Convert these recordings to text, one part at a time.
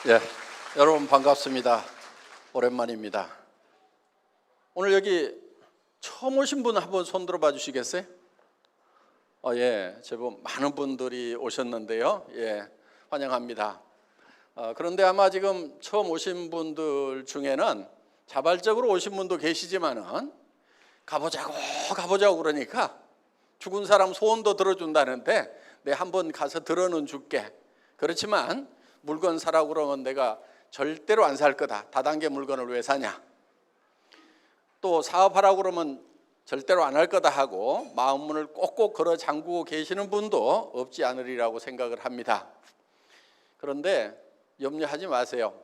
예, 여러분 반갑습니다. 오랜만입니다. 오늘 여기 처음 오신 분 한번 손 들어봐 주시겠어요? 예, 제법 많은 분들이 오셨는데요. 예, 환영합니다. 그런데 아마 지금 처음 오신 분들 중에는 자발적으로 오신 분도 계시지만은 가보자고 그러니까 죽은 사람 소원도 들어준다는데 내 한번 가서 들어는 줄게. 그렇지만 물건 사라고 그러면 내가 절대로 안 살 거다. 다단계 물건을 왜 사냐. 또 사업하라고 그러면 절대로 안 할 거다 하고 마음문을 꼭꼭 걸어 잠그고 계시는 분도 없지 않으리라고 생각을 합니다. 그런데 염려하지 마세요.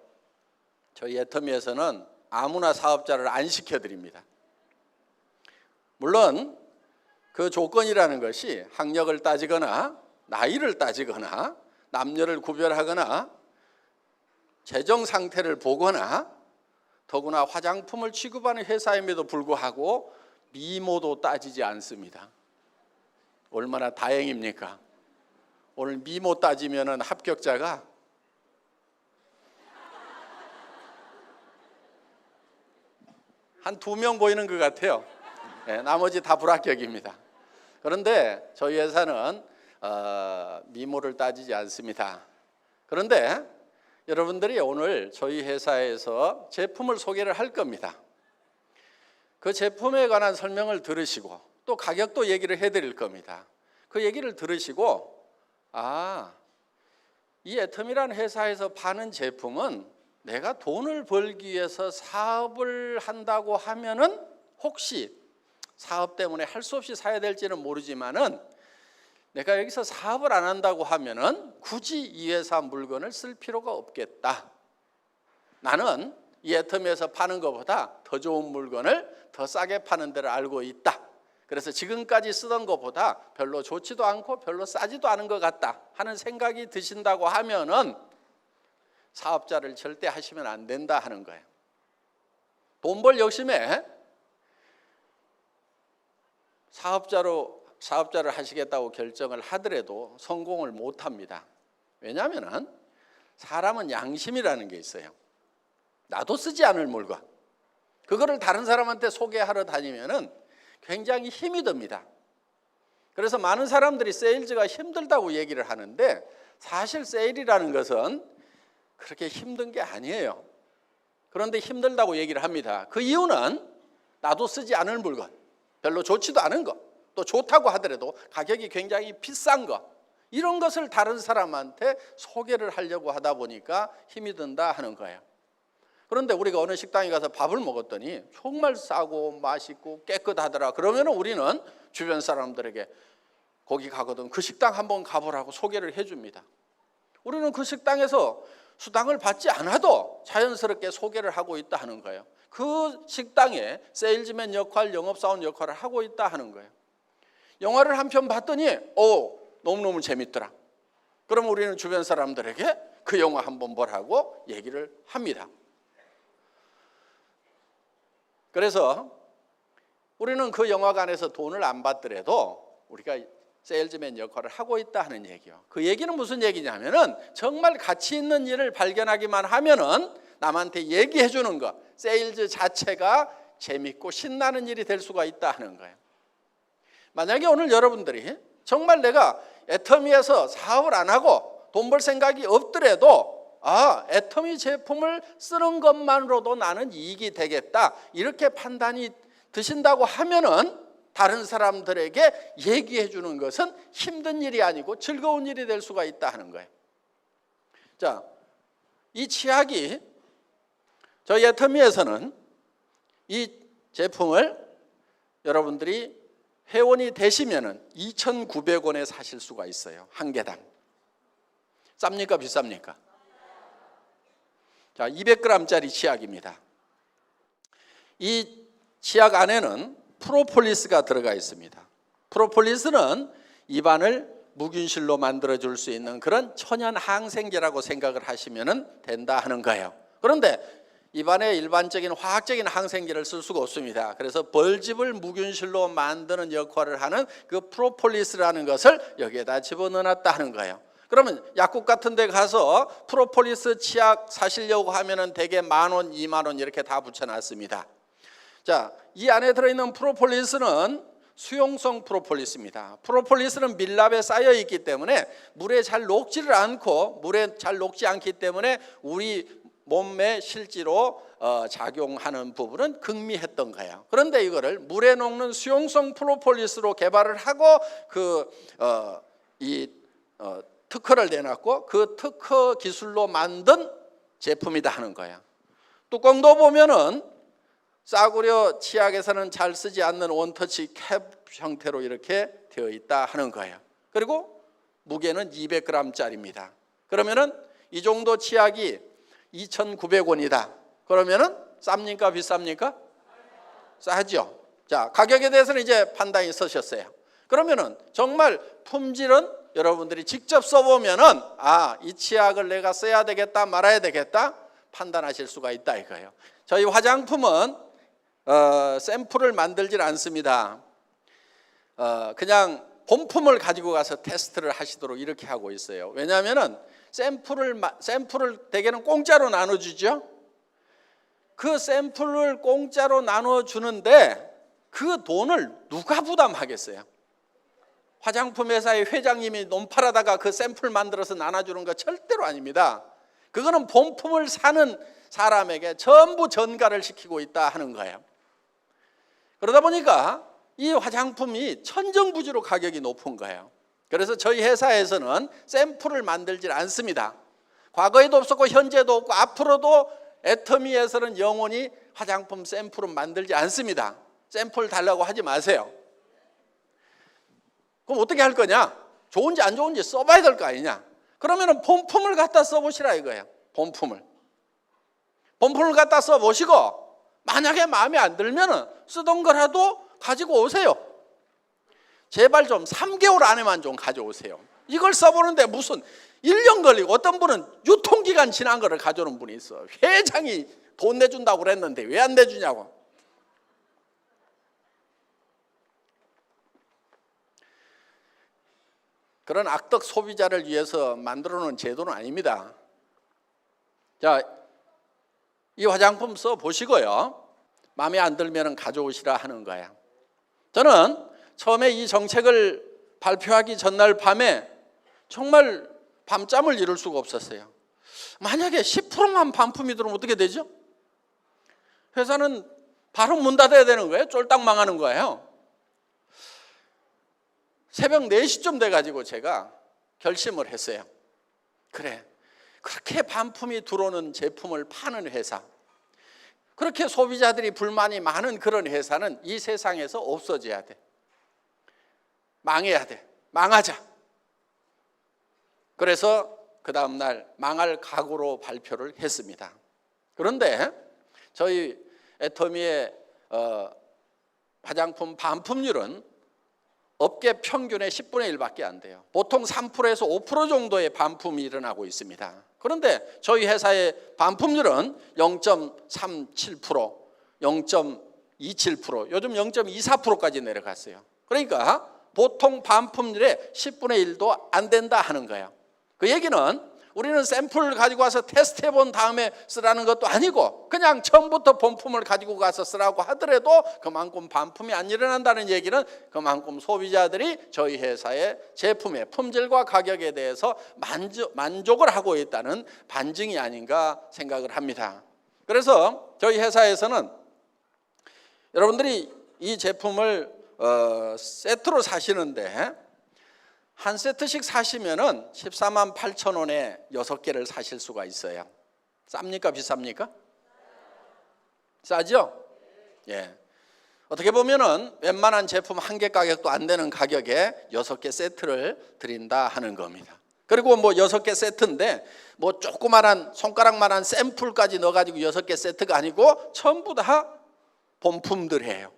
저희 애터미에서는 아무나 사업자를 안 시켜드립니다. 물론 그 조건이라는 것이 학력을 따지거나 나이를 따지거나 남녀를 구별하거나 재정 상태를 보거나 더구나 화장품을 취급하는 회사임에도 불구하고 미모도 따지지 않습니다. 얼마나 다행입니까? 오늘 미모 따지면은 합격자가 한 2명 보이는 것 같아요. 네, 나머지 다 불합격입니다. 그런데 저희 회사는 미모를 따지지 않습니다. 그런데 여러분들이 오늘 저희 회사에서 제품을 소개를 할 겁니다. 그 제품에 관한 설명을 들으시고 또 가격도 얘기를 해드릴 겁니다. 그 얘기를 들으시고 이 애터미라는 회사에서 파는 제품은 내가 돈을 벌기 위해서 사업을 한다고 하면은 혹시 사업 때문에 할 수 없이 사야 될지는 모르지만은 내가 여기서 사업을 안 한다고 하면은 굳이 이 회사 물건을 쓸 필요가 없겠다. 나는 이 애터미에서 파는 것보다 더 좋은 물건을 더 싸게 파는 데를 알고 있다. 그래서 지금까지 쓰던 것보다 별로 좋지도 않고 별로 싸지도 않은 것 같다 하는 생각이 드신다고 하면은 사업자를 절대 하시면 안 된다 하는 거예요. 돈 벌 욕심에 사업자를 하시겠다고 결정을 하더라도 성공을 못 합니다. 왜냐하면 사람은 양심이라는 게 있어요. 나도 쓰지 않을 물건, 그거를 다른 사람한테 소개하러 다니면은 굉장히 힘이 듭니다. 그래서 많은 사람들이 세일즈가 힘들다고 얘기를 하는데 사실 세일이라는 것은 그렇게 힘든 게 아니에요. 그런데 힘들다고 얘기를 합니다. 그 이유는 나도 쓰지 않을 물건, 별로 좋지도 않은 것, 또 좋다고 하더라도 가격이 굉장히 비싼 것, 이런 것을 다른 사람한테 소개를 하려고 하다 보니까 힘이 든다 하는 거예요. 그런데 우리가 어느 식당에 가서 밥을 먹었더니 정말 싸고 맛있고 깨끗하더라. 그러면 우리는 주변 사람들에게 거기 가거든 그 식당 한번 가보라고 소개를 해줍니다. 우리는 그 식당에서 수당을 받지 않아도 자연스럽게 소개를 하고 있다 하는 거예요. 그 식당에 세일즈맨 역할, 영업사원 역할을 하고 있다 하는 거예요. 영화를 한 편 봤더니 너무너무 재밌더라. 그럼 우리는 주변 사람들에게 그 영화 한번 보라고 얘기를 합니다. 그래서 우리는 그 영화관에서 돈을 안 받더라도 우리가 세일즈맨 역할을 하고 있다 하는 얘기요. 그 얘기는 무슨 얘기냐면은 정말 가치 있는 일을 발견하기만 하면은 남한테 얘기해 주는 거, 세일즈 자체가 재밌고 신나는 일이 될 수가 있다 하는 거예요. 만약에 오늘 여러분들이 정말 내가 애터미에서 사업을 안 하고 돈 벌 생각이 없더라도 애터미 제품을 쓰는 것만으로도 나는 이익이 되겠다, 이렇게 판단이 드신다고 하면은 다른 사람들에게 얘기해 주는 것은 힘든 일이 아니고 즐거운 일이 될 수가 있다 하는 거예요. 자, 이 치약이 저희 애터미에서는 이 제품을 여러분들이 회원이 되시면은 2,900원에 사실 수가 있어요. 한 개당. 쌉니까 비쌉니까? 자, 200g짜리 치약입니다. 이 치약 안에는 프로폴리스가 들어가 있습니다. 프로폴리스는 입안을 무균실로 만들어줄 수 있는 그런 천연 항생제라고 생각을 하시면 된다 하는 거예요. 그런데 입안에 일반적인 화학적인 항생제를 쓸 수가 없습니다. 그래서 벌집을 무균실로 만드는 역할을 하는 그 프로폴리스라는 것을 여기에다 집어넣어놨다 하는 거예요. 그러면 약국 같은 데 가서 프로폴리스 치약 사시려고 하면은 대개 10,000원, 20,000원 이렇게 다 붙여놨습니다. 자, 이 안에 들어있는 프로폴리스는 수용성 프로폴리스입니다. 프로폴리스는 밀랍에 쌓여 있기 때문에 물에 잘 녹지를 않고, 물에 잘 녹지 않기 때문에 우리 몸에 실제로 작용하는 부분은 극미했던 거예요. 그런데 이거를 물에 녹는 수용성 프로폴리스로 개발을 하고 특허를 내놨고, 그 특허 기술로 만든 제품이다 하는 거예요. 뚜껑도 보면은 싸구려 치약에서는 잘 쓰지 않는 원터치 캡 형태로 이렇게 되어 있다 하는 거예요. 그리고 무게는 200g짜리입니다. 그러면은 이 정도 치약이 2,900원이다. 그러면은 쌉니까 비쌉니까? 싸죠. 자, 가격에 대해서는 이제 판단이 서셨어요. 그러면은 정말 품질은 여러분들이 직접 써보면은 이 치약을 내가 써야 되겠다 말아야 되겠다 판단하실 수가 있다 이거예요. 저희 화장품은 샘플을 만들질 않습니다. 그냥 본품을 가지고 가서 테스트를 하시도록 이렇게 하고 있어요. 왜냐하면은 샘플을 대개는 공짜로 나눠주죠. 그 샘플을 공짜로 나눠주는데 그 돈을 누가 부담하겠어요? 화장품 회사의 회장님이 논팔하다가 그 샘플 만들어서 나눠주는 거 절대로 아닙니다. 그거는 본품을 사는 사람에게 전부 전가를 시키고 있다 하는 거예요. 그러다 보니까 이 화장품이 천정부지로 가격이 높은 거예요. 그래서 저희 회사에서는 샘플을 만들질 않습니다. 과거에도 없었고 현재도 없고 앞으로도 애터미에서는 영원히 화장품 샘플은 만들지 않습니다. 샘플 달라고 하지 마세요. 그럼 어떻게 할 거냐? 좋은지 안 좋은지 써봐야 될 거 아니냐? 그러면 본품을 갖다 써보시라 이거예요. 본품을 갖다 써보시고 만약에 마음에 안 들면 쓰던 거라도 가지고 오세요. 제발 좀 3개월 안에만 좀 가져오세요. 이걸 써보는데 무슨 1년 걸리고, 어떤 분은 유통기간 지난 거를 가져오는 분이 있어. 회장이 돈 내준다고 그랬는데 왜 안 내주냐고. 그런 악덕 소비자를 위해서 만들어 놓은 제도는 아닙니다. 자, 이 화장품 써보시고요, 마음에 안 들면 가져오시라 하는 거야. 저는 처음에 이 정책을 발표하기 전날 밤에 정말 밤잠을 이룰 수가 없었어요. 만약에 10%만 반품이 들어오면 어떻게 되죠? 회사는 바로 문 닫아야 되는 거예요. 쫄딱 망하는 거예요. 새벽 4시쯤 돼가지고 제가 결심을 했어요. 그래, 그렇게 반품이 들어오는 제품을 파는 회사, 그렇게 소비자들이 불만이 많은 그런 회사는 이 세상에서 없어져야 돼. 망해야 돼. 망하자. 그래서 그 다음날 망할 각오로 발표를 했습니다. 그런데 저희 애터미의 화장품 반품률은 업계 평균의 10분의 1밖에 안 돼요. 보통 3%에서 5% 정도의 반품이 일어나고 있습니다. 그런데 저희 회사의 반품률은 0.37%, 0.27%, 요즘 0.24%까지 내려갔어요. 그러니까 보통 반품률의 10분의 1도 안 된다 하는 거예요. 그 얘기는 우리는 샘플을 가지고 와서 테스트해 본 다음에 쓰라는 것도 아니고, 그냥 처음부터 본품을 가지고 가서 쓰라고 하더라도 그만큼 반품이 안 일어난다는 얘기는 그만큼 소비자들이 저희 회사의 제품의 품질과 가격에 대해서 만족을 하고 있다는 반증이 아닌가 생각을 합니다. 그래서 저희 회사에서는 여러분들이 이 제품을 세트로 사시는데 한 세트씩 사시면은 14만 8천 원에 6개를 사실 수가 있어요. 쌉니까 비쌉니까? 싸죠? 예. 어떻게 보면은 웬만한 제품 한 개 가격도 안 되는 가격에 6개 세트를 드린다 하는 겁니다. 그리고 뭐 6개 세트인데 뭐 조그만한 손가락만한 샘플까지 넣어가지고 6개 세트가 아니고 전부 다 본품들이에요.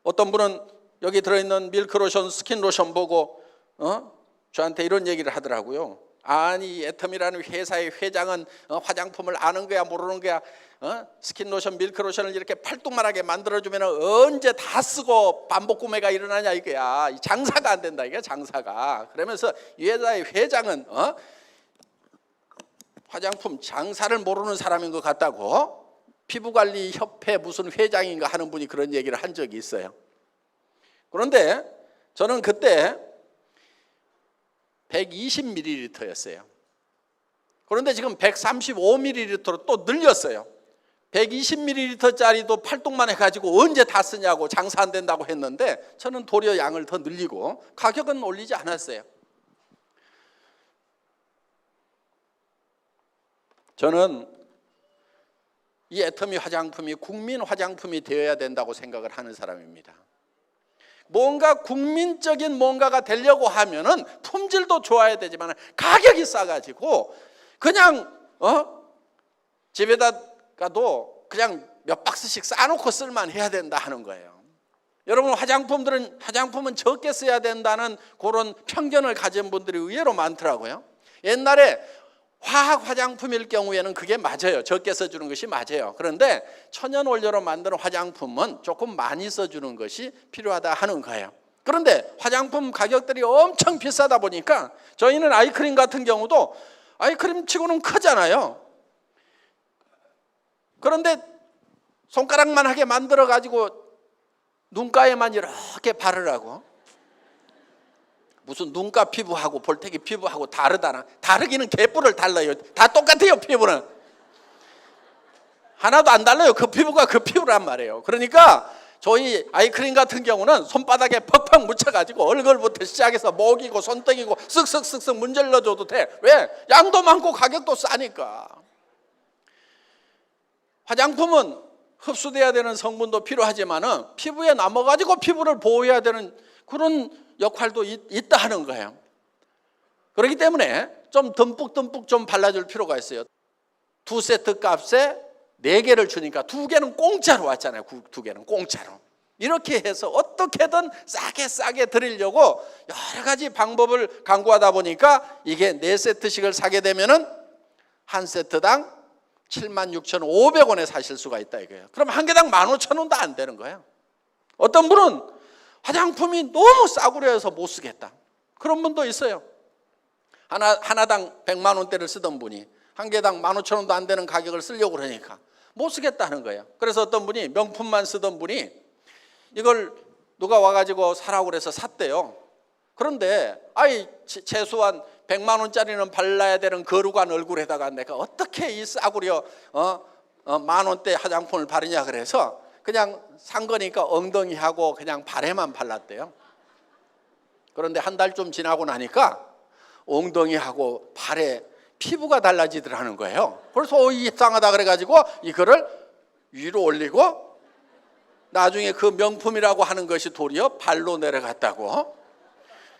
어떤 분은 여기 들어있는 밀크로션, 스킨로션 보고 저한테 이런 얘기를 하더라고요. 아니 애텀이라는 회사의 회장은 화장품을 아는 거야 모르는 거야? 스킨로션 밀크로션을 이렇게 팔뚝만하게 만들어주면 언제 다 쓰고 반복 구매가 일어나냐 이거야. 장사가 안 된다 이게 장사가. 그러면서 이 회사의 회장은 화장품 장사를 모르는 사람인 것 같다고 피부관리협회 무슨 회장인가 하는 분이 그런 얘기를 한 적이 있어요. 그런데 저는 그때 120ml였어요. 그런데 지금 135ml로 또 늘렸어요. 120ml짜리도 팔뚝만 해가지고 언제 다 쓰냐고 장사 안 된다고 했는데 저는 도리어 양을 더 늘리고 가격은 올리지 않았어요. 저는 이 애터미 화장품이 국민 화장품이 되어야 된다고 생각을 하는 사람입니다. 뭔가 국민적인 뭔가가 되려고 하면은 품질도 좋아야 되지만 가격이 싸가지고 그냥 집에다가도 그냥 몇 박스씩 싸놓고 쓸만 해야 된다 하는 거예요. 여러분 화장품은 적게 써야 된다는 그런 편견을 가진 분들이 의외로 많더라고요. 옛날에 화학 화장품일 경우에는 그게 맞아요. 적게 써주는 것이 맞아요. 그런데 천연 원료로 만드는 화장품은 조금 많이 써주는 것이 필요하다 하는 거예요. 그런데 화장품 가격들이 엄청 비싸다 보니까 저희는 아이크림 같은 경우도 아이크림 치고는 크잖아요. 그런데 손가락만 하게 만들어 가지고 눈가에만 이렇게 바르라고. 무슨 눈가 피부하고 볼태기 피부하고 다르다나. 다르기는 개뿔을 달라요. 다 똑같아요. 피부는 하나도 안 달라요. 그 피부가 그 피부란 말이에요. 그러니까 저희 아이크림 같은 경우는 손바닥에 팍팍 묻혀가지고 얼굴부터 시작해서 목이고 손등이고 쓱쓱쓱쓱 문질러줘도 돼. 왜? 양도 많고 가격도 싸니까. 화장품은 흡수돼야 되는 성분도 필요하지만은 피부에 남아가지고 피부를 보호해야 되는 그런 역할도 있다 하는 거예요. 그렇기 때문에 좀 듬뿍듬뿍 좀 발라줄 필요가 있어요. 2세트 값에 4개를 주니까 2개는 공짜로 왔잖아요. 2개는 공짜로. 이렇게 해서 어떻게든 싸게 드리려고 여러 가지 방법을 강구하다 보니까 이게 4세트씩을 사게 되면은 한 세트당 76,500원에 사실 수가 있다 이거예요. 그럼 한 개당 15,000원도 안 되는 거예요. 어떤 분은 화장품이 너무 싸구려해서 못 쓰겠다. 그런 분도 있어요. 하나당 100만 원대를 쓰던 분이 한 개당 15,000원도 안 되는 가격을 쓰려고 그러니까 못 쓰겠다는 거예요. 그래서 어떤 분이 명품만 쓰던 분이 이걸 누가 와가지고 사라고 그래서 샀대요. 그런데 최소한 100만 원짜리는 발라야 되는 거룩한 얼굴에다가 내가 어떻게 이 싸구려 만 원대 화장품을 바르냐 그래서 그냥 산 거니까 엉덩이하고 그냥 발에만 발랐대요. 그런데 한 달 좀 지나고 나니까 엉덩이하고 발에 피부가 달라지더라는 거예요. 그래서 이상하다 그래가지고 이거를 위로 올리고 나중에 그 명품이라고 하는 것이 도리어 발로 내려갔다고.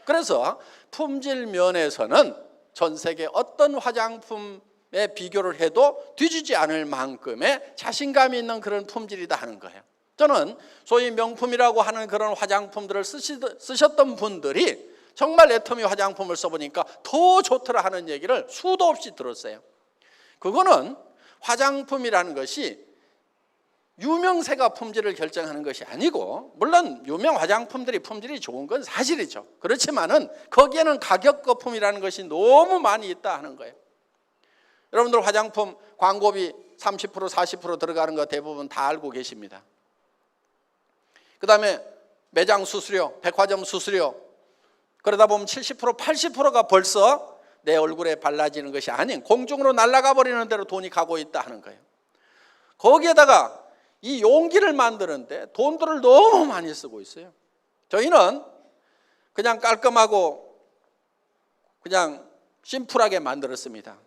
그래서 품질 면에서는 전 세계 어떤 화장품에 비교를 해도 뒤지지 않을 만큼의 자신감이 있는 그런 품질이다 하는 거예요. 저는 소위 명품이라고 하는 그런 화장품들을 쓰셨던 분들이 정말 애터미 화장품을 써보니까 더 좋더라 하는 얘기를 수도 없이 들었어요. 그거는 화장품이라는 것이 유명세가 품질을 결정하는 것이 아니고, 물론 유명 화장품들이 품질이 좋은 건 사실이죠. 그렇지만은 거기에는 가격 거품이라는 것이 너무 많이 있다 하는 거예요. 여러분들 화장품 광고비 30% 40% 들어가는 거 대부분 다 알고 계십니다. 그 다음에 매장 수수료, 백화점 수수료, 그러다 보면 70% 80%가 벌써 내 얼굴에 발라지는 것이 아닌 공중으로 날아가 버리는 대로 돈이 가고 있다 하는 거예요. 거기에다가 이 용기를 만드는데 돈들을 너무 많이 쓰고 있어요. 저희는 그냥 깔끔하고 그냥 심플하게 만들었습니다.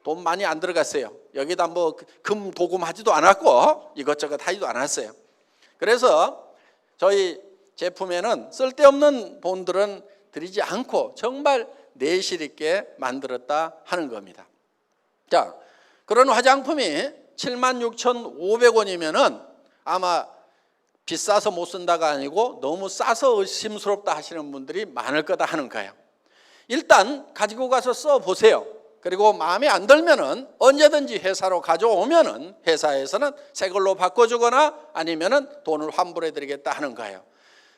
돈 많이 안 들어갔어요. 여기다 뭐 금 도금하지도 않았고 이것저것 하지도 않았어요. 그래서 저희 제품에는 쓸데없는 돈들은 들이지 않고 정말 내실 있게 만들었다 하는 겁니다. 자, 그런 화장품이 76,500원이면은 아마 비싸서 못 쓴다가 아니고 너무 싸서 의심스럽다 하시는 분들이 많을 거다 하는 거예요. 일단 가지고 가서 써보세요. 그리고 마음에 안 들면은 언제든지 회사로 가져오면은 회사에서는 새 걸로 바꿔주거나 아니면은 돈을 환불해 드리겠다 하는 거예요.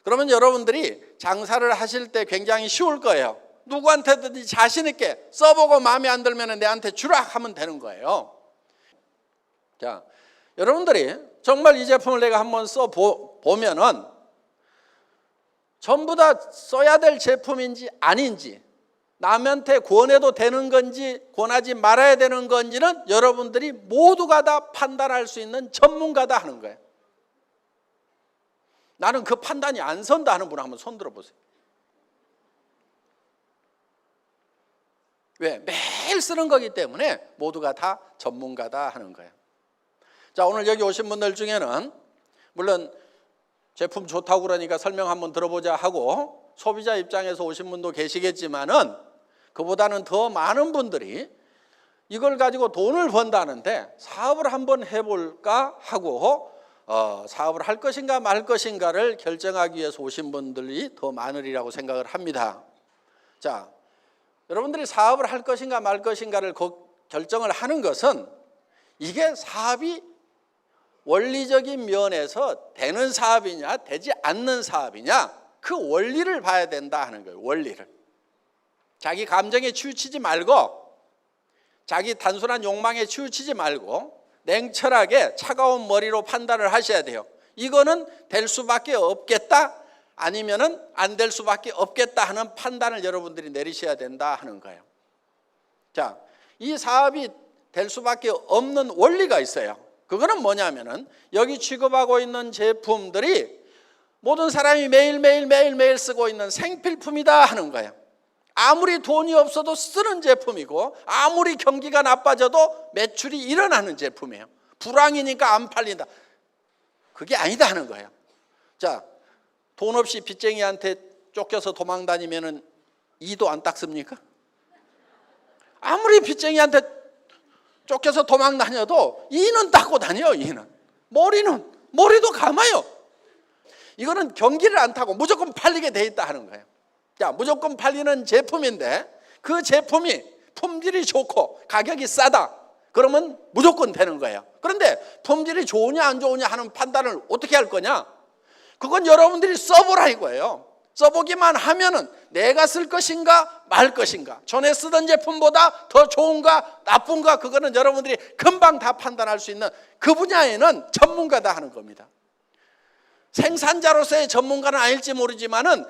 그러면 여러분들이 장사를 하실 때 굉장히 쉬울 거예요. 누구한테든지 자신 있게 써보고 마음에 안 들면은 내한테 주라 하면 되는 거예요. 자, 여러분들이 정말 이 제품을 내가 한번 써보면은 전부 다 써야 될 제품인지 아닌지, 남한테 권해도 되는 건지 권하지 말아야 되는 건지는 여러분들이 모두가 다 판단할 수 있는 전문가다 하는 거예요. 나는 그 판단이 안 선다 하는 분 한번 손 들어보세요. 왜? 매일 쓰는 거기 때문에 모두가 다 전문가다 하는 거예요. 자, 오늘 여기 오신 분들 중에는 물론 제품 좋다고 그러니까 설명 한번 들어보자 하고 소비자 입장에서 오신 분도 계시겠지만은 그보다는 더 많은 분들이 이걸 가지고 돈을 번다는데 사업을 한번 해볼까 하고 사업을 할 것인가 말 것인가를 결정하기 위해서 오신 분들이 더 많으리라고 생각을 합니다. 자, 여러분들이 사업을 할 것인가 말 것인가를 결정을 하는 것은 이게 사업이 원리적인 면에서 되는 사업이냐 되지 않는 사업이냐 그 원리를 봐야 된다 하는 거예요. 원리를. 자기 감정에 치우치지 말고 자기 단순한 욕망에 치우치지 말고 냉철하게 차가운 머리로 판단을 하셔야 돼요. 이거는 될 수밖에 없겠다 아니면은 안 될 수밖에 없겠다 하는 판단을 여러분들이 내리셔야 된다 하는 거예요. 자, 이 사업이 될 수밖에 없는 원리가 있어요. 그거는 뭐냐면은 여기 취급하고 있는 제품들이 모든 사람이 매일 쓰고 있는 생필품이다 하는 거예요. 아무리 돈이 없어도 쓰는 제품이고 아무리 경기가 나빠져도 매출이 일어나는 제품이에요. 불황이니까 안 팔린다. 그게 아니다 하는 거예요. 자, 돈 없이 빚쟁이한테 쫓겨서 도망 다니면은 이도 안 닦습니까? 아무리 빚쟁이한테 쫓겨서 도망 다녀도 이는 닦고 다녀요. 이는 머리도 감아요. 이거는 경기를 안 타고 무조건 팔리게 돼 있다 하는 거예요. 자, 무조건 팔리는 제품인데 그 제품이 품질이 좋고 가격이 싸다. 그러면 무조건 되는 거예요. 그런데 품질이 좋으냐 안 좋으냐 하는 판단을 어떻게 할 거냐? 그건 여러분들이 써보라 이거예요. 써보기만 하면은 내가 쓸 것인가 말 것인가, 전에 쓰던 제품보다 더 좋은가 나쁜가, 그거는 여러분들이 금방 다 판단할 수 있는 그 분야에는 전문가다 하는 겁니다. 생산자로서의 전문가는 아닐지 모르지만은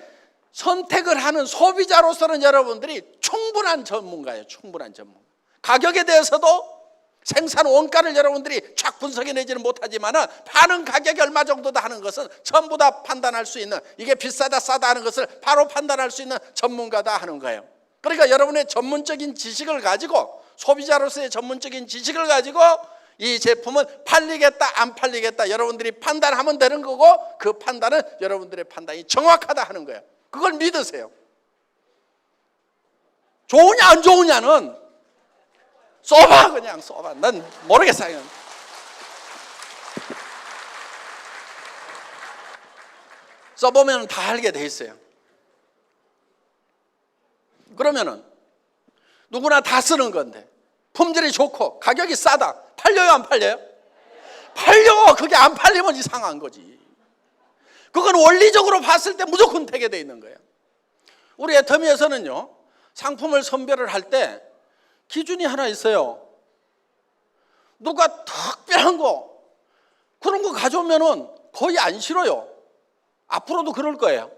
선택을 하는 소비자로서는 여러분들이 충분한 전문가예요. 충분한 전문가. 가격에 대해서도 생산 원가를 여러분들이 쫙 분석해내지는 못하지만은 파는 가격이 얼마 정도다 하는 것은 전부 다 판단할 수 있는, 이게 비싸다 싸다 하는 것을 바로 판단할 수 있는 전문가다 하는 거예요. 그러니까 여러분의 전문적인 지식을 가지고, 소비자로서의 전문적인 지식을 가지고 이 제품은 팔리겠다 안 팔리겠다 여러분들이 판단하면 되는 거고, 그 판단은 여러분들의 판단이 정확하다 하는 거예요. 그걸 믿으세요. 좋으냐 안 좋으냐는 써봐, 그냥 써봐. 난 모르겠어요. 써보면 다 알게 돼 있어요. 그러면은 누구나 다 쓰는 건데 품질이 좋고 가격이 싸다. 팔려요 안 팔려요? 팔려. 그게 안 팔리면 이상한 거지. 그건 원리적으로 봤을 때 무조건 되게 돼 있는 거예요. 우리 애터미에서는요, 상품을 선별을 할 때 기준이 하나 있어요. 누가 특별한 거 그런 거 가져오면은 거의 안 싫어요. 앞으로도 그럴 거예요.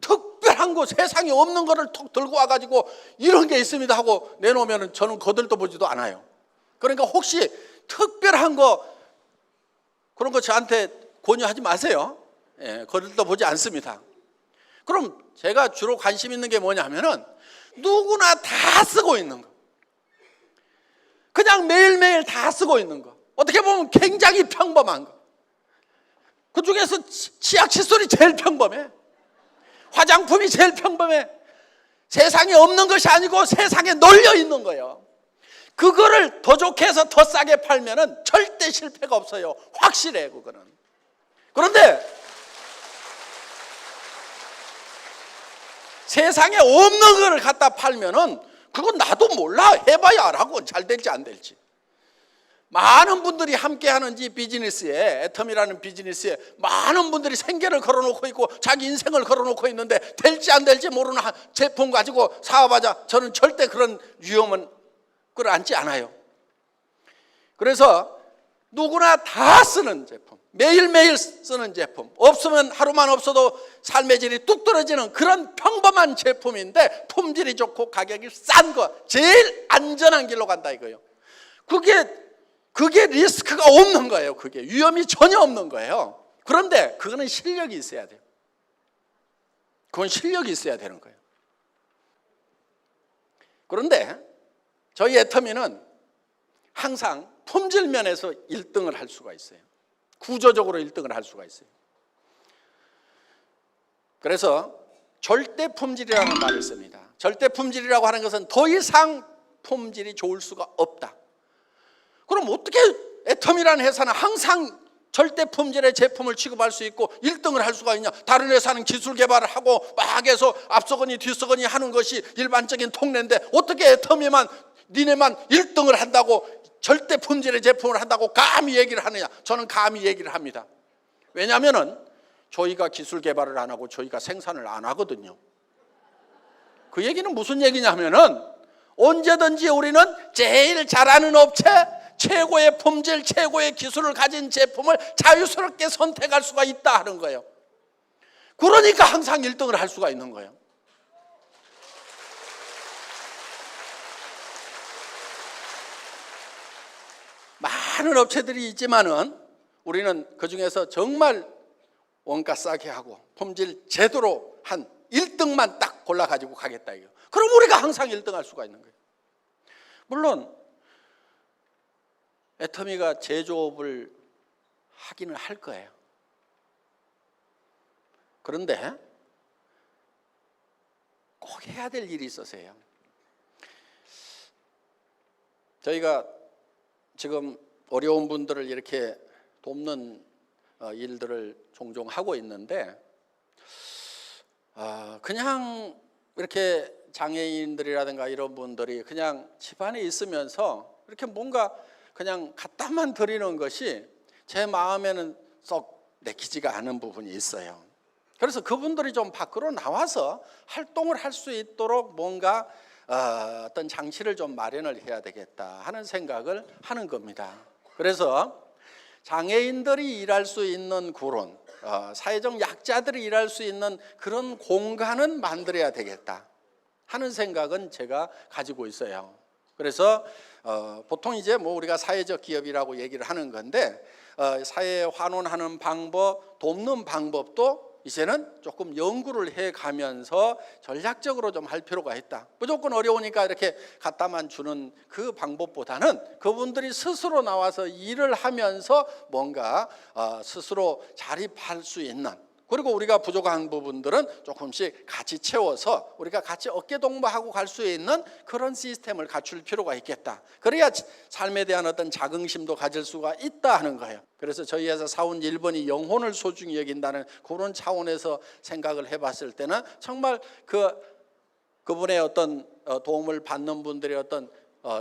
특별한 거, 세상에 없는 거를 톡 들고 와가지고 이런 게 있습니다 하고 내놓으면은 저는 거들떠 보지도 않아요. 그러니까 혹시 특별한 거 그런 거 저한테 권유하지 마세요. 예, 거들떠 보지 않습니다. 그럼 제가 주로 관심 있는 게 뭐냐면은 누구나 다 쓰고 있는 거, 그냥 매일매일 다 쓰고 있는 거, 어떻게 보면 굉장히 평범한 거, 그 중에서 치약 칫솔이 제일 평범해. 화장품이 제일 평범해. 세상에 없는 것이 아니고 세상에 널려 있는 거예요. 그거를 더 좋게 해서 더 싸게 팔면은 절대 실패가 없어요. 확실해, 그거는. 그런데 세상에 없는 걸 갖다 팔면은 그건 나도 몰라. 해봐야 알아고 잘 될지 안 될지. 많은 분들이 함께하는 이 비즈니스에, 애텀이라는 비즈니스에 많은 분들이 생계를 걸어놓고 있고 자기 인생을 걸어놓고 있는데 될지 안 될지 모르는 제품 가지고 사업하자. 저는 절대 그런 위험은 끌어안지 않아요. 그래서 누구나 다 쓰는 제품, 매일매일 쓰는 제품, 없으면 하루만 없어도 삶의 질이 뚝 떨어지는 그런 평범한 제품인데 품질이 좋고 가격이 싼 거, 제일 안전한 길로 간다 이거예요. 그게 리스크가 없는 거예요. 그게 위험이 전혀 없는 거예요. 그런데 그거는 실력이 있어야 돼요. 그건 실력이 있어야 되는 거예요. 그런데 저희 애터미는 항상 품질 면에서 1등을 할 수가 있어요. 구조적으로 1등을 할 수가 있어요. 그래서 절대 품질이라는 말을 씁니다. 절대 품질이라고 하는 것은 더 이상 품질이 좋을 수가 없다. 그럼 어떻게 애텀이라는 회사는 항상 절대 품질의 제품을 취급할 수 있고 1등을 할 수가 있냐? 다른 회사는 기술 개발을 하고 막 해서 앞서거니 뒤서거니 하는 것이 일반적인 통례인데 어떻게 애텀이만 니네만 1등을 한다고 절대 품질의 제품을 한다고 감히 얘기를 하느냐? 저는 감히 얘기를 합니다. 왜냐하면 저희가 기술 개발을 안 하고 저희가 생산을 안 하거든요. 그 얘기는 무슨 얘기냐면은 언제든지 우리는 제일 잘하는 업체, 최고의 품질, 최고의 기술을 가진 제품을 자유스럽게 선택할 수가 있다 하는 거예요. 그러니까 항상 1등을 할 수가 있는 거예요. 많은 업체들이 있지만은 우리는 그 중에서 정말 원가 싸게 하고 품질 제대로 한 1등만 딱 골라가지고 가겠다 이거. 그럼 우리가 항상 1등 할 수가 있는 거예요. 물론 애터미가 제조업을 하기는 할 거예요. 그런데 꼭 해야 될 일이 있어서요. 저희가 지금 어려운 분들을 이렇게 돕는 일들을 종종 하고 있는데 그냥 이렇게 장애인들이라든가 이런 분들이 그냥 집안에 있으면서 이렇게 뭔가 그냥 갖다만 드리는 것이 제 마음에는 썩 내키지가 않은 부분이 있어요. 그래서 그분들이 좀 밖으로 나와서 활동을 할 수 있도록 뭔가 어떤 장치를 좀 마련을 해야 되겠다 하는 생각을 하는 겁니다. 그래서 장애인들이 일할 수 있는 그런 사회적 약자들이 일할 수 있는 그런 공간은 만들어야 되겠다 하는 생각은 제가 가지고 있어요. 그래서 보통 이제 뭐 우리가 사회적 기업이라고 얘기를 하는 건데 사회에 환원하는 방법, 돕는 방법도 이제는 조금 연구를 해가면서 전략적으로 좀 할 필요가 있다. 무조건 어려우니까 이렇게 갖다만 주는 그 방법보다는 그분들이 스스로 나와서 일을 하면서 뭔가 스스로 자립할 수 있는, 그리고 우리가 부족한 부분들은 조금씩 같이 채워서 우리가 같이 어깨동무하고 갈 수 있는 그런 시스템을 갖출 필요가 있겠다. 그래야 삶에 대한 어떤 자긍심도 가질 수가 있다 하는 거예요. 그래서 저희 회사 사원 1번이 영혼을 소중히 여긴다는 그런 차원에서 생각을 해봤을 때는 정말 그분의 어떤 도움을 받는 분들의 어떤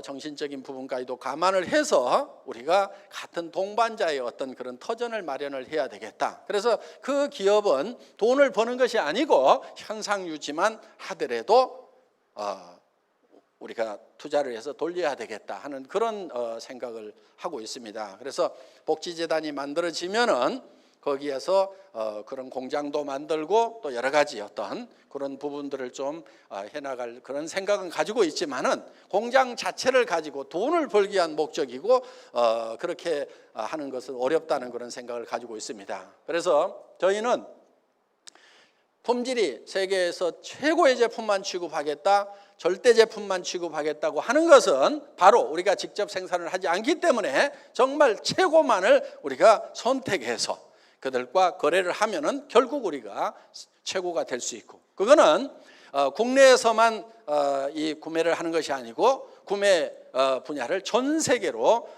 정신적인 부분까지도 감안을 해서 우리가 같은 동반자의 어떤 그런 터전을 마련을 해야 되겠다. 그래서 그 기업은 돈을 버는 것이 아니고 현상 유지만 하더라도 우리가 투자를 해서 돌려야 되겠다 하는 그런 생각을 하고 있습니다. 그래서 복지재단이 만들어지면은 거기에서 그런 공장도 만들고 또 여러 가지 어떤 그런 부분들을 좀 해나갈 그런 생각은 가지고 있지만은 공장 자체를 가지고 돈을 벌기 위한 목적이고 그렇게 하는 것은 어렵다는 그런 생각을 가지고 있습니다. 그래서 저희는 품질이 세계에서 최고의 제품만 취급하겠다, 절대 제품만 취급하겠다고 하는 것은 바로 우리가 직접 생산을 하지 않기 때문에 정말 최고만을 우리가 선택해서 그들과 거래를 하면은 결국 우리가 최고가 될 수 있고, 그거는 국내에서만 이 구매를 하는 것이 아니고 구매 분야를 전 세계로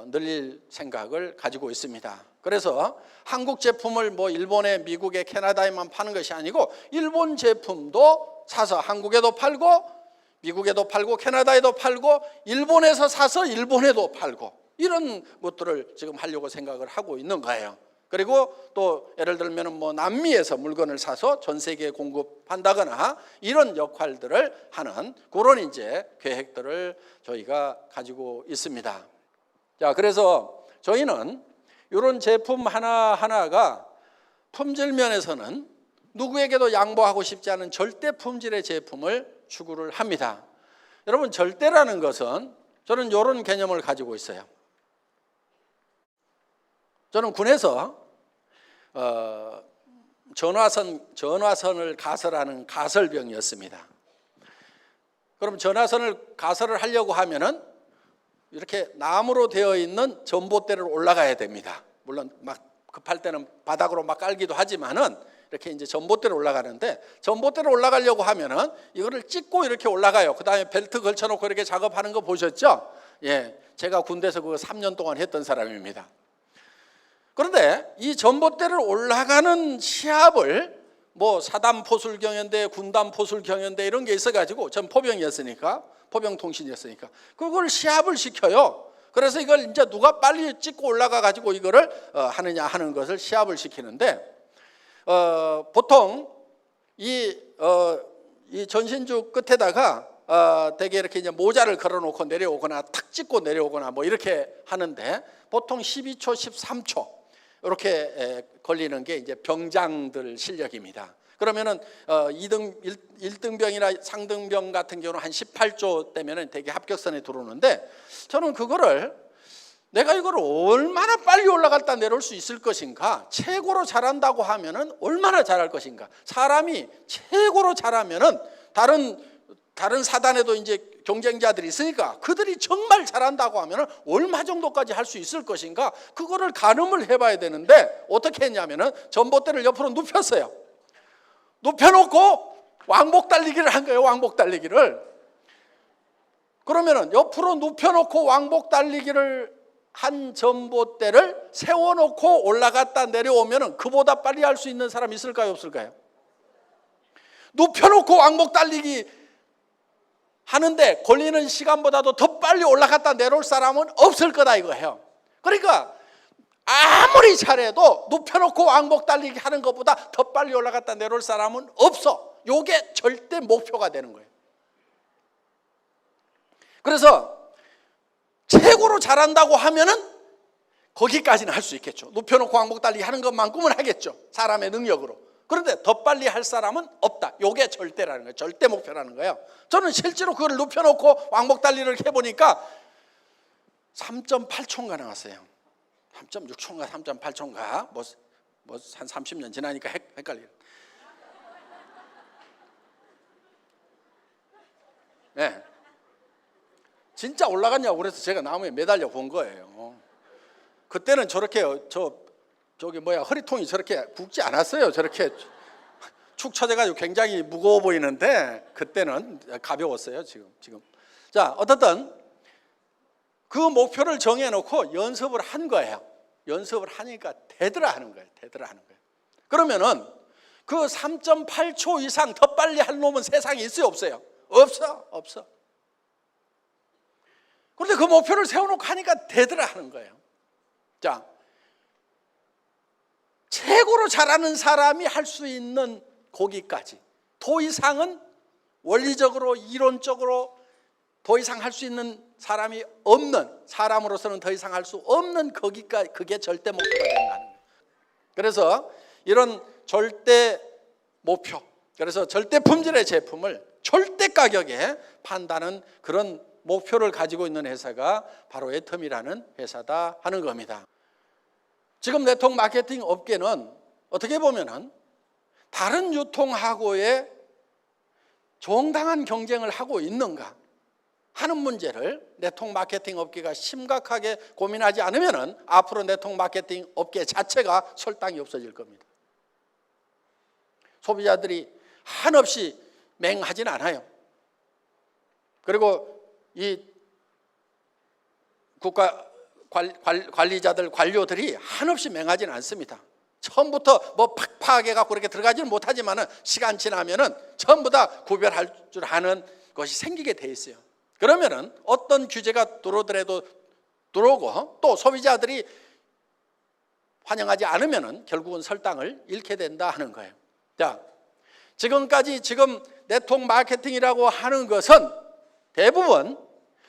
늘릴 생각을 가지고 있습니다. 그래서 한국 제품을 뭐 일본에, 미국에, 캐나다에만 파는 것이 아니고 일본 제품도 사서 한국에도 팔고 미국에도 팔고 캐나다에도 팔고 일본에서 사서 일본에도 팔고 이런 것들을 지금 하려고 생각을 하고 있는 거예요. 그리고 또 예를 들면 뭐 남미에서 물건을 사서 전 세계에 공급한다거나 이런 역할들을 하는 그런 이제 계획들을 저희가 가지고 있습니다. 자, 그래서 저희는 이런 제품 하나하나가 품질 면에서는 누구에게도 양보하고 싶지 않은 절대 품질의 제품을 추구를 합니다. 여러분, 절대라는 것은 저는 이런 개념을 가지고 있어요. 저는 군에서 전화선을 가설하는 가설병이었습니다. 그럼 전화선을 가설을 하려고 하면은 이렇게 나무로 되어 있는 전봇대를 올라가야 됩니다. 물론 막 급할 때는 바닥으로 막 깔기도 하지만은 이렇게 이제 전봇대를 올라가는데, 전봇대를 올라가려고 하면은 이거를 찍고 이렇게 올라가요. 그 다음에 벨트 걸쳐놓고 이렇게 작업하는 거 보셨죠? 예, 제가 군대에서 그거 3년 동안 했던 사람입니다. 그런데 이 전봇대를 올라가는 시합을 뭐 사단 포술 경연대, 군단 포술 경연대 이런 게 있어가지고, 전 포병이었으니까, 포병통신이었으니까 그걸 시합을 시켜요. 그래서 이걸 이제 누가 빨리 찍고 올라가 가지고 이거를 하느냐 하는 것을 시합을 시키는데, 보통 이 전신주 끝에다가 되게 이렇게 이제 모자를 걸어놓고 내려오거나 탁 찍고 내려오거나 뭐 이렇게 하는데, 보통 12초, 13초 이렇게 걸리는 게 이제 병장들 실력입니다. 그러면은 1등병이나 상등병 같은 경우는 한 18조 되면은 되게 합격선에 들어오는데, 저는 그거를 내가 이걸 얼마나 빨리 올라갔다 내려올 수 있을 것인가, 최고로 잘한다고 하면은 얼마나 잘할 것인가, 사람이 최고로 잘하면은 다른 사단에도 이제 경쟁자들이 있으니까 그들이 정말 잘한다고 하면은 얼마 정도까지 할 수 있을 것인가, 그거를 가늠을 해봐야 되는데 어떻게 했냐면은 전봇대를 옆으로 눕혔어요. 눕혀놓고 왕복 달리기를 한 거예요. 왕복 달리기를. 그러면은 옆으로 눕혀놓고 왕복 달리기를 한 전봇대를 세워놓고 올라갔다 내려오면은 그보다 빨리 할 수 있는 사람 있을까요, 없을까요? 눕혀놓고 왕복 달리기 하는데 걸리는 시간보다도 더 빨리 올라갔다 내려올 사람은 없을 거다 이거예요. 그러니까 아무리 잘해도 눕혀놓고 왕복 달리기 하는 것보다 더 빨리 올라갔다 내려올 사람은 없어. 이게 절대 목표가 되는 거예요. 그래서 최고로 잘한다고 하면은 거기까지는 할 수 있겠죠. 눕혀놓고 왕복 달리기 하는 것만큼은 하겠죠, 사람의 능력으로. 그런데 더 빨리 할 사람은 없다. 이게 절대라는 거예요. 절대 목표라는 거예요. 저는 실제로 그걸 눕혀놓고 왕복 달리기를 해보니까 3.8초인가 나왔어요. 3.6초인가 3.8초인가 뭐 한 30년 지나니까 헷갈려요. 네. 진짜 올라갔냐고 그래서 제가 나무에 매달려 본 거예요. 그때는 저렇게 저기 허리통이 저렇게 굵지 않았어요. 저렇게 축 처져가지고 굉장히 무거워 보이는데 그때는 가벼웠어요. 지금. 자, 어떻든 그 목표를 정해놓고 연습을 한 거예요. 연습을 하니까 되더라 하는 거예요. 그러면은 그 3.8초 이상 더 빨리 할 놈은 세상에 있어요, 없어요? 없어. 그런데 그 목표를 세워놓고 하니까 되더라 하는 거예요. 자, 최고로 잘하는 사람이 할 수 있는 거기까지, 더 이상은 원리적으로 이론적으로 더 이상 할 수 있는 사람이 없는, 사람으로서는 더 이상 할 수 없는 거기까지, 그게 절대 목표가 된다는 거예요. 그래서 이런 절대 목표, 그래서 절대 품질의 제품을 절대 가격에 판다는 그런 목표를 가지고 있는 회사가 바로 애텀이라는 회사다 하는 겁니다. 지금 네트워크 마케팅 업계는 어떻게 보면은 다른 유통하고의 정당한 경쟁을 하고 있는가 하는 문제를 네트워크 마케팅 업계가 심각하게 고민하지 않으면은 앞으로 네트워크 마케팅 업계 자체가 설탕이 없어질 겁니다. 소비자들이 한없이 맹하진 않아요. 그리고 이 국가 관리자들, 관료들이 한없이 맹하지는 않습니다. 처음부터 뭐 팍팍해 갖고 그렇게 들어가지는 못하지만은 시간 지나면은 전부 다 구별할 줄 아는 것이 생기게 돼 있어요. 그러면은 어떤 규제가 들어오고 또 소비자들이 환영하지 않으면은 결국은 설당을 잃게 된다 하는 거예요. 자, 지금까지 네트워크 마케팅이라고 하는 것은 대부분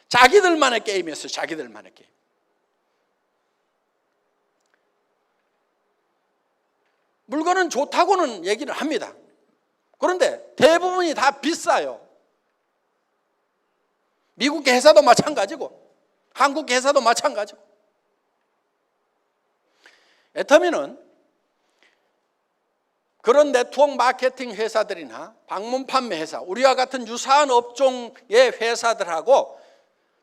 자기들만의 게임이었어요. 자기들만의 게임. 물건은 좋다고는 얘기를 합니다. 그런데 대부분이 다 비싸요. 미국 회사도 마찬가지고 한국 회사도 마찬가지고. 애터미는 그런 네트워크 마케팅 회사들이나 방문 판매 회사, 우리와 같은 유사한 업종의 회사들하고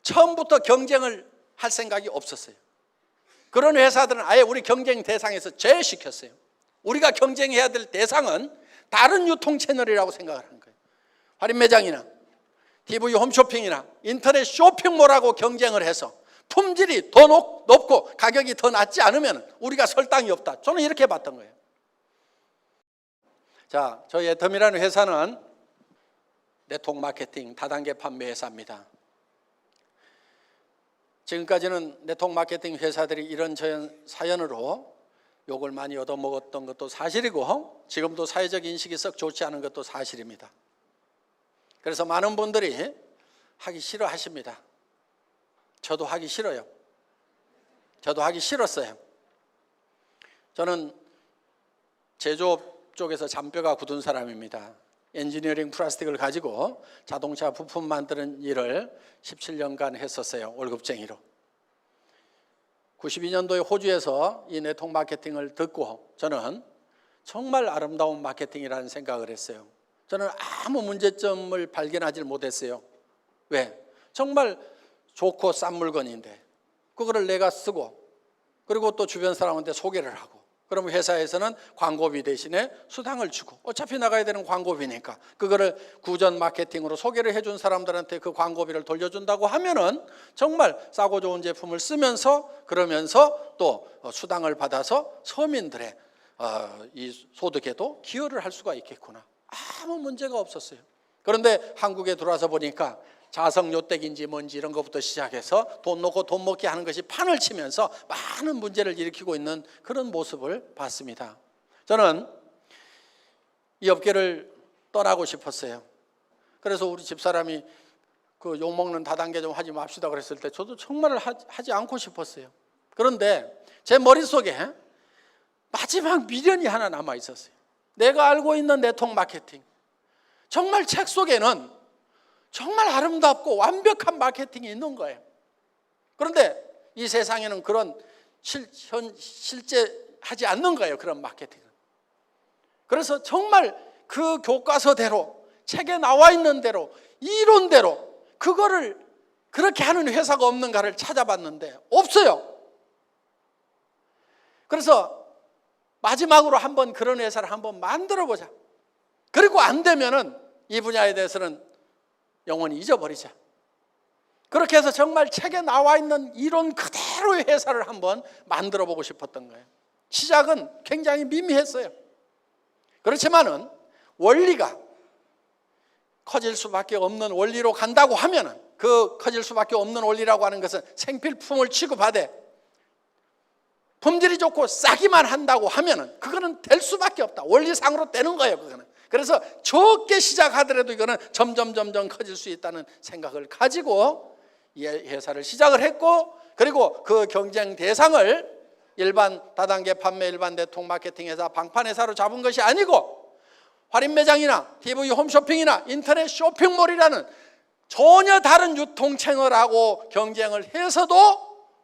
처음부터 경쟁을 할 생각이 없었어요. 그런 회사들은 아예 우리 경쟁 대상에서 제외시켰어요. 우리가 경쟁해야 될 대상은 다른 유통 채널이라고 생각을 하는 거예요. 할인 매장이나 TV 홈쇼핑이나 인터넷 쇼핑몰하고 경쟁을 해서 품질이 더 높고 가격이 더 낮지 않으면 우리가 설당이 없다. 저는 이렇게 봤던 거예요. 자, 저희 애텀이라는 회사는 네트워크 마케팅 다단계 판매 회사입니다. 지금까지는 네트워크 마케팅 회사들이 이런저런 사연으로 욕을 많이 얻어먹었던 것도 사실이고 지금도 사회적 인식이 썩 좋지 않은 것도 사실입니다. 그래서 많은 분들이 하기 싫어하십니다. 저도 하기 싫어요. 저도 하기 싫었어요. 저는 제조업 쪽에서 잔뼈가 굳은 사람입니다. 엔지니어링 플라스틱을 가지고 자동차 부품 만드는 일을 17년간 했었어요. 월급쟁이로. 92년도에 호주에서 이 네트워크 마케팅을 듣고 저는 정말 아름다운 마케팅이라는 생각을 했어요. 저는 아무 문제점을 발견하지 못했어요. 왜? 정말 좋고 싼 물건인데 그거를 내가 쓰고 그리고 또 주변 사람한테 소개를 하고 그러면 회사에서는 광고비 대신에 수당을 주고 어차피 나가야 되는 광고비니까 그거를 구전 마케팅으로 소개를 해준 사람들한테 그 광고비를 돌려준다고 하면은 정말 싸고 좋은 제품을 쓰면서 그러면서 또 수당을 받아서 서민들의 이 소득에도 기여를 할 수가 있겠구나. 아무 문제가 없었어요. 그런데 한국에 들어와서 보니까 자성요택인지 뭔지 이런 것부터 시작해서 돈 놓고 돈 먹게 하는 것이 판을 치면서 많은 문제를 일으키고 있는 그런 모습을 봤습니다. 저는 이 업계를 떠나고 싶었어요. 그래서 우리 집사람이 그 욕먹는 다단계 좀 하지 맙시다 그랬을 때 저도 정말 하지 않고 싶었어요. 그런데 제 머릿속에 마지막 미련이 하나 남아 있었어요. 내가 알고 있는 네트워크 마케팅, 정말 책 속에는 정말 아름답고 완벽한 마케팅이 있는 거예요. 그런데 이 세상에는 그런 실제 하지 않는 거예요. 그런 마케팅은. 그래서 정말 그 교과서대로 책에 나와 있는 대로 이론대로 그거를 그렇게 하는 회사가 없는가를 찾아봤는데 없어요. 그래서 마지막으로 한번 그런 회사를 한번 만들어 보자. 그리고 안 되면은 이 분야에 대해서는 영원히 잊어버리자. 그렇게 해서 정말 책에 나와 있는 이론 그대로의 회사를 한번 만들어 보고 싶었던 거예요. 시작은 굉장히 미미했어요. 그렇지만은 원리가 커질 수밖에 없는 원리로 간다고 하면은 그 커질 수밖에 없는 원리라고 하는 것은 생필품을 취급하되 품질이 좋고 싸기만 한다고 하면은 그거는 될 수밖에 없다. 원리상으로 되는 거예요, 그거는. 그래서 적게 시작하더라도 이거는 점점 커질 수 있다는 생각을 가지고 이 회사를 시작을 했고 그리고 그 경쟁 대상을 일반 다단계 판매 일반 네트워크 마케팅 회사 방판 회사로 잡은 것이 아니고 할인 매장이나 TV 홈쇼핑이나 인터넷 쇼핑몰이라는 전혀 다른 유통 채널하고 경쟁을 해서도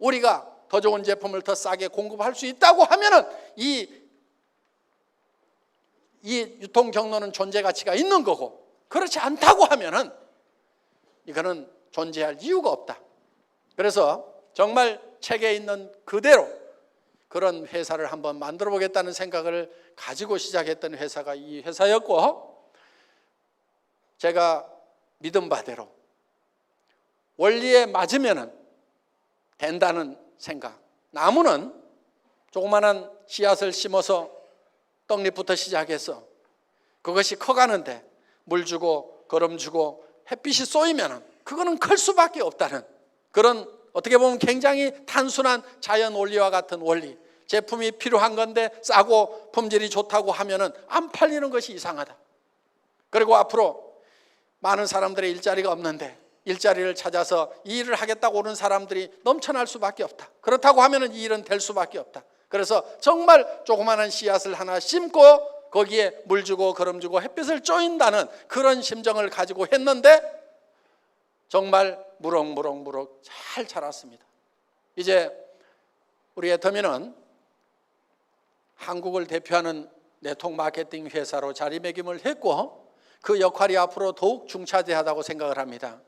우리가 더 좋은 제품을 더 싸게 공급할 수 있다고 하면은 이 유통 경로는 존재 가치가 있는 거고 그렇지 않다고 하면은 이거는 존재할 이유가 없다. 그래서 정말 책에 있는 그대로 그런 회사를 한번 만들어 보겠다는 생각을 가지고 시작했던 회사가 이 회사였고 제가 믿은 바대로 원리에 맞으면은 된다는 생각. 나무는 조그마한 씨앗을 심어서 떡잎부터 시작해서 그것이 커가는데 물 주고 거름 주고 햇빛이 쏘이면 그거는 클 수밖에 없다는 그런 어떻게 보면 굉장히 단순한 자연 원리와 같은 원리. 제품이 필요한 건데 싸고 품질이 좋다고 하면은 안 팔리는 것이 이상하다. 그리고 앞으로 많은 사람들의 일자리가 없는데 일자리를 찾아서 이 일을 하겠다고 오는 사람들이 넘쳐날 수밖에 없다. 그렇다고 하면은 이 일은 될 수밖에 없다. 그래서 정말 조그마한 씨앗을 하나 심고 거기에 물 주고 거름 주고 햇빛을 쬐인다는 그런 심정을 가지고 했는데 정말 무럭무럭 잘 자랐습니다. 이제 우리 애터미는 한국을 대표하는 네트워크 마케팅 회사로 자리매김을 했고 그 역할이 앞으로 더욱 중차대하다고 생각을 합니다.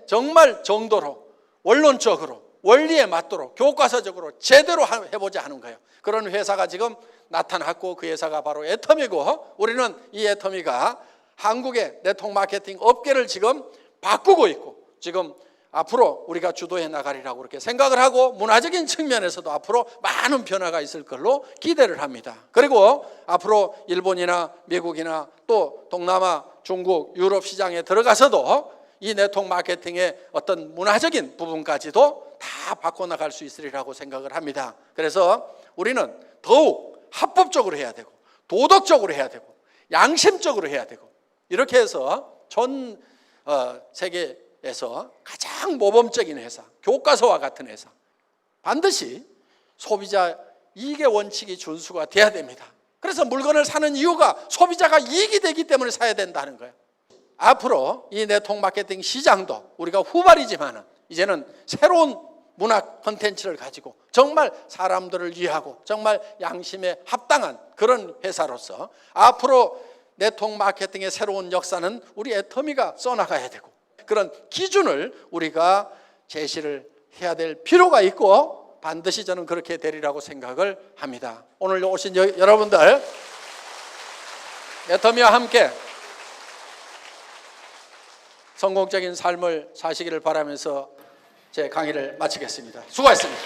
정말 정도로 원론적으로 원리에 맞도록 교과서적으로 제대로 해보자 하는 거예요. 그런 회사가 지금 나타났고 그 회사가 바로 애터미고 우리는 이 애터미가 한국의 네트워크 마케팅 업계를 지금 바꾸고 있고 지금 앞으로 우리가 주도해 나가리라고 그렇게 생각을 하고 문화적인 측면에서도 앞으로 많은 변화가 있을 걸로 기대를 합니다. 그리고 앞으로 일본이나 미국이나 또 동남아, 중국, 유럽 시장에 들어가서도 이 네트워크 마케팅의 어떤 문화적인 부분까지도 다 바꿔나갈 수 있으리라고 생각을 합니다. 그래서 우리는 더욱 합법적으로 해야 되고 도덕적으로 해야 되고 양심적으로 해야 되고 이렇게 해서 전 세계에서 가장 모범적인 회사, 교과서와 같은 회사 반드시 소비자 이익의 원칙이 준수가 돼야 됩니다. 그래서 물건을 사는 이유가 소비자가 이익이 되기 때문에 사야 된다는 거예요. 앞으로 이 네트워크 마케팅 시장도 우리가 후발이지만 이제는 새로운 문화 콘텐츠를 가지고 정말 사람들을 위하고 정말 양심에 합당한 그런 회사로서 앞으로 네트워크 마케팅의 새로운 역사는 우리 애터미가 써나가야 되고 그런 기준을 우리가 제시를 해야 될 필요가 있고 반드시 저는 그렇게 되리라고 생각을 합니다. 오늘 오신 여러분들 애터미와 함께 성공적인 삶을 사시기를 바라면서 제 강의를 마치겠습니다. 수고하셨습니다.